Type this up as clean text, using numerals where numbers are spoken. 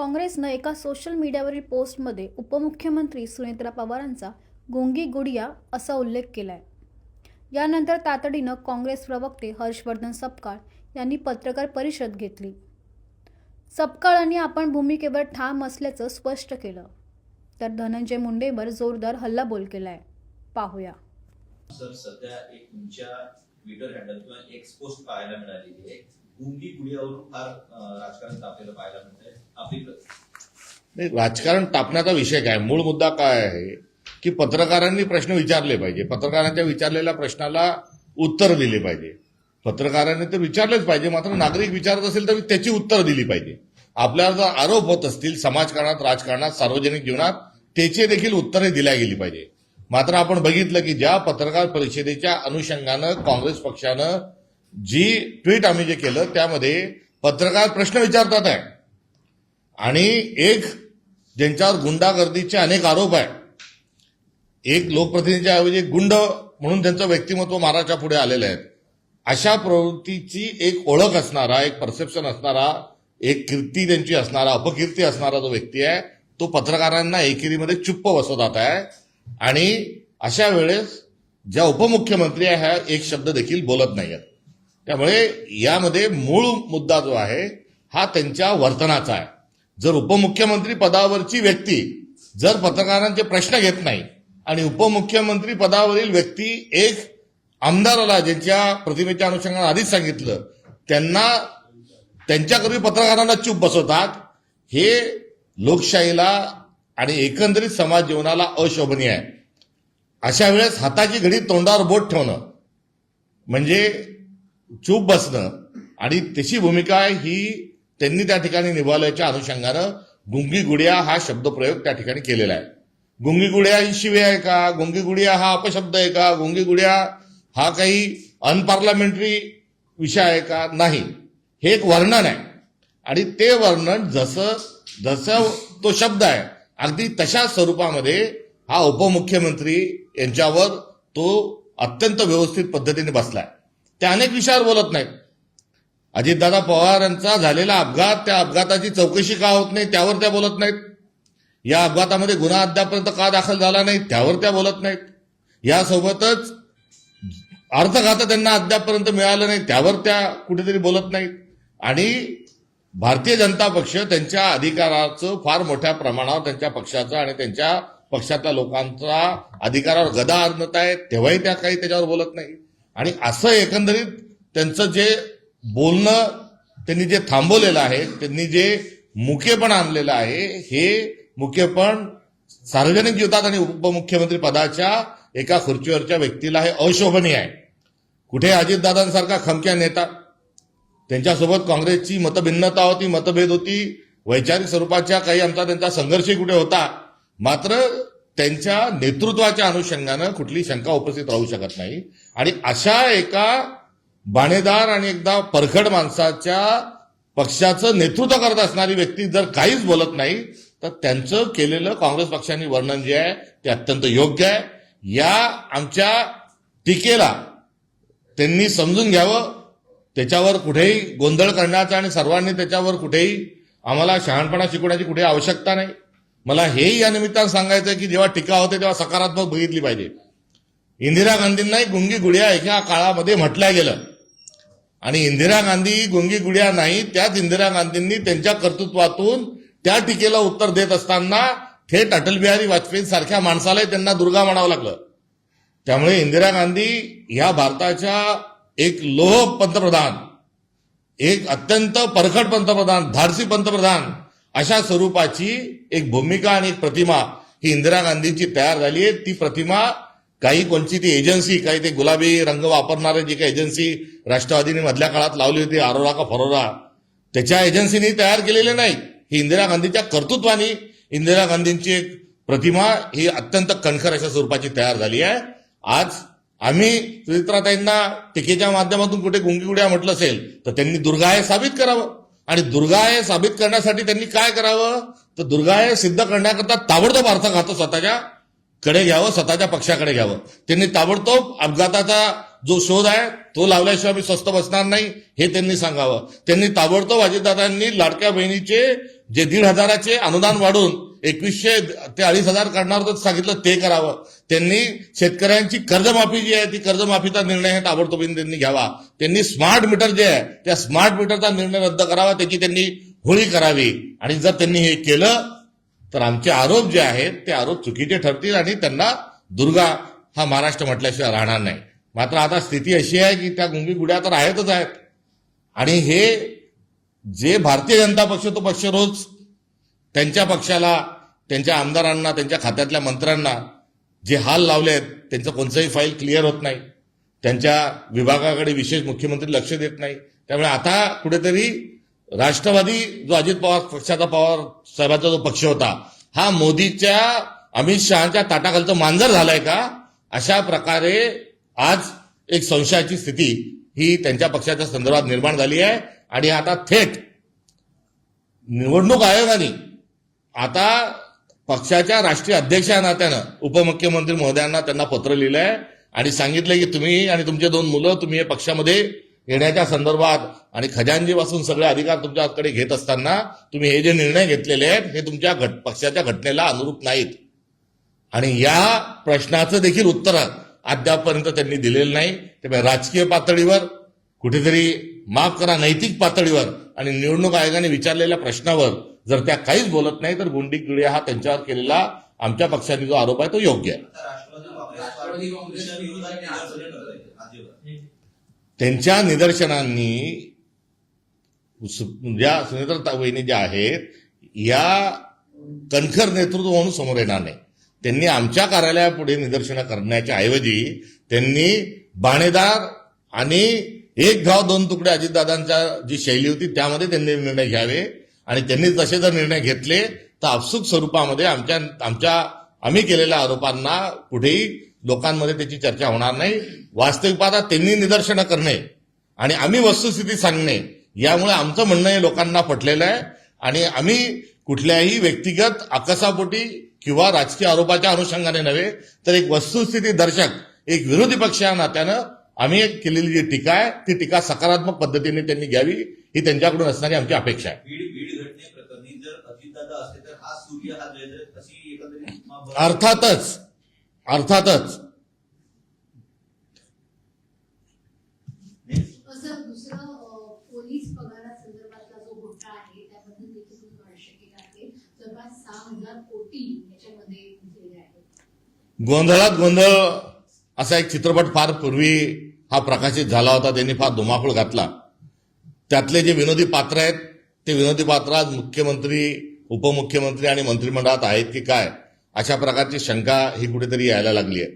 काँग्रेसनं एका सोशल मीडियावरील पोस्टमध्ये उपमुख्यमंत्री सुनेत्रा पवारांचा गुंगी गुडिया असा उल्लेख केलाय। यानंतर तातडीनं काँग्रेस प्रवक्ते हर्षवर्धन सपकाळ यांनी पत्रकार परिषद घेतली। सपकाळांनी आपण भूमिकेवर ठाम असल्याचं स्पष्ट केलं, तर धनंजय मुंडेवर जोरदार हल्लाबोल केलाय। पाहूया। सर, सध्या एक तुमच्या ट्विटर हँडल किंवा एक्स पोस्ट पाहायला मिळालेली आहे। गुंगी गुडियावरून फार राजकारण तापलेलं पाहायला मिळतंय। आपली राजकारण तापण्याचा विषय काय, मूळ मुद्दा काय आहे की पत्रकारांनी प्रश्न विचारले पाहिजे, पत्रकारांच्या विचारलेल्या प्रश्नाला उत्तर दिले पाहिजे। पत्रकारांनी तर विचारलेच पाहिजे, मात्र नागरिक विचारत असेल तर त्याची उत्तर दिली पाहिजे। आपल्याला जर आरोप होत असतील समाजकारणात, राजकारणात, सार्वजनिक जीवनात, त्याची देखील उत्तरे दिल्या गेली पाहिजे। मात्र आपण बघितलं की ज्या पत्रकार परिषदेच्या अनुषंगानं काँग्रेस पक्षानं जी ट्विट आम्ही जे केलं त्यामध्ये पत्रकार प्रश्न विचारतात आहे आणि एक ज्यांच्यावर गुंडागर्दीचे अनेक आरोप आहे, एक लोकप्रतिनिधीच्या ऐवजी एक गुंड म्हणून त्यांचं व्यक्तिमत्व महाराष्ट्रा पुढे आलेलं आहे, अशा प्रवृत्तीची एक ओळख असणारा, एक परसेप्शन असणारा, एक कीर्ती त्यांची असणारा, अपकीर्ती असणारा जो व्यक्ती आहे तो पत्रकारांना एकेरीमध्ये चुप्प बसवत आहे। आणि अशा वेळेस ज्या उपमुख्यमंत्री आहे ह्या एक शब्द देखील बोलत नाहीत। त्यामुळे यामध्ये मूळ मुद्दा जो आहे हा त्यांच्या वर्तनाचा आहे। जर उपमुख्यमंत्री पदावरची व्यक्ती जर पत्रकारांचे प्रश्न घेत नाही आणि उपमुख्यमंत्री पदावरील व्यक्ती एक आमदाराला ज्यांच्या प्रतिमेच्या अनुषंगाने आधीच सांगितलं त्यांना त्यांच्याकरवी पत्रकारांना चूप बसवतात, हे लोकशाहीला आणि एकंदरीत समाज जीवनाला अशोभनीय आहे। अशा वेळेस हाताची घडी तोंडावर बोट ठेवणं म्हणजे चूप बसणं आणि त्याची भूमिका ही त्यांनी त्या ठिकाणी निभावल्याच्या अनुषंगानं गुंगी गुडिया हा शब्दप्रयोग त्या ठिकाणी केलेला आहे। गुंगी गुडिया ही शिवी आहे का, गुंगी गुडिया हा अपशब्द आहे का, गुंगी गुडिया हा काही अनपार्लमेंटरी विषय आहे का, नाही, हे एक वर्णन आहे। आणि ते वर्णन जसं तो शब्द आहे अगदी तशा स्वरूपामध्ये हा उपमुख्यमंत्री यांच्यावर तो अत्यंत व्यवस्थित पद्धतीने बसलाय। ते अनेक विषयावर बोलत नाहीत। अजितदादा पवार यांचा झालेला अपघात, त्या अपघाताची चौकशी का होत नाही त्यावर त्या बोलत नाहीत। या अपघातामध्ये गुन्हा अद्यापर्यंत का दाखल झाला नाही त्यावर त्या बोलत नाहीत। यासोबतच अर्थखातं त्यांना अद्यापर्यंत मिळालं नाही त्यावर त्या कुठेतरी बोलत नाहीत। आणि भारतीय जनता पक्ष त्यांच्या अधिकाराचं फार मोठ्या प्रमाणावर त्यांच्या पक्षाचं आणि त्यांच्या पक्षातल्या लोकांचा अधिकारावर गदा आणत आहे, तेव्हाही त्या काही त्याच्यावर बोलत नाही। आणि असं एकंदरीत त्यांचं जे बोलणं त्यांनी जे थांबवलेलं आहे, त्यांनी जे मुकेपण आणलेलं आहे, हे मुकेपण सार्वजनिक जीवनात आणि उपमुख्यमंत्री पदाच्या एका खुर्चीवरच्या व्यक्तीला हे अशोभनीय आहे। कुठे अजितदादांसारखा खमक्या नेता, त्यांच्यासोबत काँग्रेसची मतभिन्नता होती, मतभेद होती, वैचारिक स्वरूपाच्या काही आमचा त्यांचा संघर्षही कुठे होता, मात्र त्यांच्या नेतृत्वाच्या अनुषंगानं कुठली शंका उपस्थित राहू शकत नाही। आणि अशा एका बाणेदार आणि एकदा परखड माणसाच्या पक्षाचं नेतृत्व करत असणारी व्यक्ती जर काहीच बोलत नाही तर त्यांचं केलेलं काँग्रेस पक्षाने वर्णन जे आहे ते अत्यंत योग्य आहे। या आमच्या टीकेला त्यांनी समजून घ्यावं, त्याच्यावर कुठेही गोंधळ करण्याचा आणि सर्वांनी त्याच्यावर कुठेही आम्हाला शहाणपणा शिकवण्याची कुठे आवश्यकता नाही। मला हेही या निमित्तानं सांगायचं की जेव्हा टीका होते तेव्हा सकारात्मक बघितली पाहिजे। इंदिरा गांधींनाही गुंगी गुडिया एका काळामध्ये म्हटलं गेलं आणि इंदिरा गांधी गुंगी गुडिया नाही, त्याच इंदिरा गांधींनी त्यांच्या कर्तृत्वातून त्या टीकेला उत्तर देत असताना थेट अटल बिहारी वाजपेयी सारख्या माणसालाही त्यांना दुर्गा म्हणावं लागलं। त्यामुळे इंदिरा गांधी ह्या भारताच्या एक लोह पंतप्रधान, एक अत्यंत परखड पंतप्रधान, धाडसी पंतप्रधान अशा स्वरूपाची एक भूमिका आणि एक प्रतिमा ही इंदिरा गांधींची तयार झाली आहे। ती प्रतिमा काही कोणची ती एजन्सी, काही ते गुलाबी रंग वापरणारे जी काही एजन्सी राष्ट्रवादीने मधल्या काळात लावली होती, आरोरा का फरोरा, त्याच्या एजन्सीनी तयार केलेली नाही। ही इंदिरा गांधीच्या कर्तृत्वाने इंदिरा गांधींची एक प्रतिमा ही अत्यंत कणखर अशा स्वरूपाची तयार झाली आहे। आज आम्ही सुनेत्राताईंना टीकेच्या माध्यमातून कुठे गुंगी गुडिया म्हटलं असेल तर त्यांनी दुर्गाय साबित करावं। आणि दुर्गाय साबित करण्यासाठी त्यांनी काय करावं तर दुर्गाय सिद्ध करण्याकरता ताबडतोब अर्थखातं स्वतःच्या कडे घ्यावं, स्वतःच्या पक्षाकडे घ्यावं। त्यांनी ताबडतोब अपघाताचा जो शोध आहे तो लावल्याशिवाय मी स्वस्थ बसणार नाही हे त्यांनी सांगावं। त्यांनी ताबडतोब अजितदादांनी लाडक्या बहिणीचे जे 1,500चे अनुदान वाढून 2,100 ते 2,500 करणार होतं सांगितलं ते करावं. त्यांनी शेतकऱ्यांची कर्जमाफी जी आहे ती कर्जमाफीचा निर्णय हे ताबडतोबीने त्यांनी घ्यावा. त्यांनी स्मार्ट मीटर जे आहे त्या स्मार्ट मीटरचा निर्णय रद्द करावा, त्याची त्यांनी होळी करावी. आणि जर त्यांनी हे केलं तर आमचे आरोप जे आहेत ते आरोप चुकीचे ठरतील आणि त्यांना दुर्गा हा महाराष्ट्र म्हटल्याशिवाय राहणार नाही. मात्र आता स्थिती अशी आहे की त्या गुंगी गुड्या तर आहेतच आहेत. आणि हे जे भारतीय जनता पक्ष तो पक्ष रोज त्यांच्या पक्षाला, त्यांच्या आमदारांना, त्यांच्या खात्यातल्या मंत्र्यांना जे हाल लावले आहेत त्यांचं कोणतंही फाईल क्लिअर होत नाही. त्यांच्या विभागाकडे विशेष मुख्यमंत्री लक्ष देत नाही. त्यामुळे आता कुठेतरी राष्ट्रवादी जो अजित पवार पक्षाचा पवार साहेबांचा जो पक्ष होता हा मोदीच्या अमित शहाच्या ताटाखालचं मांजर झालाय का, अशा प्रकारे आज एक संशयाची स्थिती ही त्यांच्या पक्षाच्या संदर्भात निर्माण झाली आहे. आणि आता थेट निवडणूक आयोगाने आता पक्षाच्या राष्ट्रीय अध्यक्ष या नात्यानं उपमुख्यमंत्री महोदयांना त्यांना पत्र लिहिलं आहे आणि सांगितलंय की तुम्ही आणि तुमचे 2 मुलं तुम्ही या पक्षामध्ये येण्याच्या संदर्भात आणि खजांजीपासून सगळे अधिकार तुमच्याकडे घेत असताना तुम्ही हे जे निर्णय घेतलेले आहेत हे तुमच्या पक्षाच्या घटनेला अनुरूप नाहीत. आणि या प्रश्नाचं देखील उत्तर अद्यापपर्यंत त्यांनी दिलेलं नाही. त्यामुळे राजकीय पातळीवर कुठेतरी, माफ करा, नैतिक पातळीवर आणि निवडणूक आयोगाने विचारलेल्या प्रश्नावर जर त्या काहीच बोलत नाही तर गुंडी गुडिया हा त्यांच्यावर केलेला आमच्या पक्षाने जो आरोप आहे तो योग्य आहे. आता राष्ट्रवादी काँग्रेसच्या विरोधात निदर्शने करत आहे आजीवर. त्यांच्या निदर्शनांनी ज्या सुनेत्रा वहिनी ज्या आहेत या कणखर नेतृत्व म्हणून समोर येणार नाही. त्यांनी आमच्या कार्यालयापुढे निदर्शनं करण्याच्या ऐवजी त्यांनी बाणेदार आणि एक गाव 2 तुकडे अजितदादांच्या जी शैली होती त्यामध्ये त्यांनी निर्णय घ्यावे. आणि त्यांनी तसे जर निर्णय घेतले तर आपसूक स्वरूपामध्ये आम्ही केलेल्या आरोपांना कुठेही लोकांमध्ये त्याची चर्चा होणार नाही. वास्तविक पाहता त्यांनी निदर्शनं करणे आणि आम्ही वस्तुस्थिती सांगणे यामुळे आमचं म्हणणं हे लोकांना पटलेलं आहे. आणि आम्ही कुठल्याही व्यक्तिगत आकसापोटी किंवा राजकीय आरोपाच्या अनुषंगाने नव्हे तर एक वस्तुस्थिती दर्शक, एक विरोधी पक्ष या नात्यानं आम्ही केलेली जी टीका आहे ती टीका सकारात्मक पद्धतीने त्यांनी घ्यावी ही त्यांच्याकडून असणारी आमची अपेक्षा आहे. बीड घटनेप्रकरणी जर अजितदादा असते तर हा सूर्य हा जयजय अशी एकंदरीत अर्थातच असं दुसरं पोलीस पगारासंदर्भातला जो घोटाळा आहे त्याबद्दल देखील तुम्ही भाष्य केलं आहे. जवळपास 6,000 कोटी याच्यामध्ये गुंतलेले आहेत. गोंधळात गोंधळ असा एक चित्रपट फार पूर्वी हा प्रकाशित झाला होता. त्यांनी फार धुमाकूळ घातला. त्यातले जे विनोदी पात्र आहेत ते विनोदी पात्र आज मुख्यमंत्री, उपमुख्यमंत्री आणि मंत्रिमंडळात आहेत की काय, अशा प्रकारची शंका ही कुठेतरी यायला लागली आहे.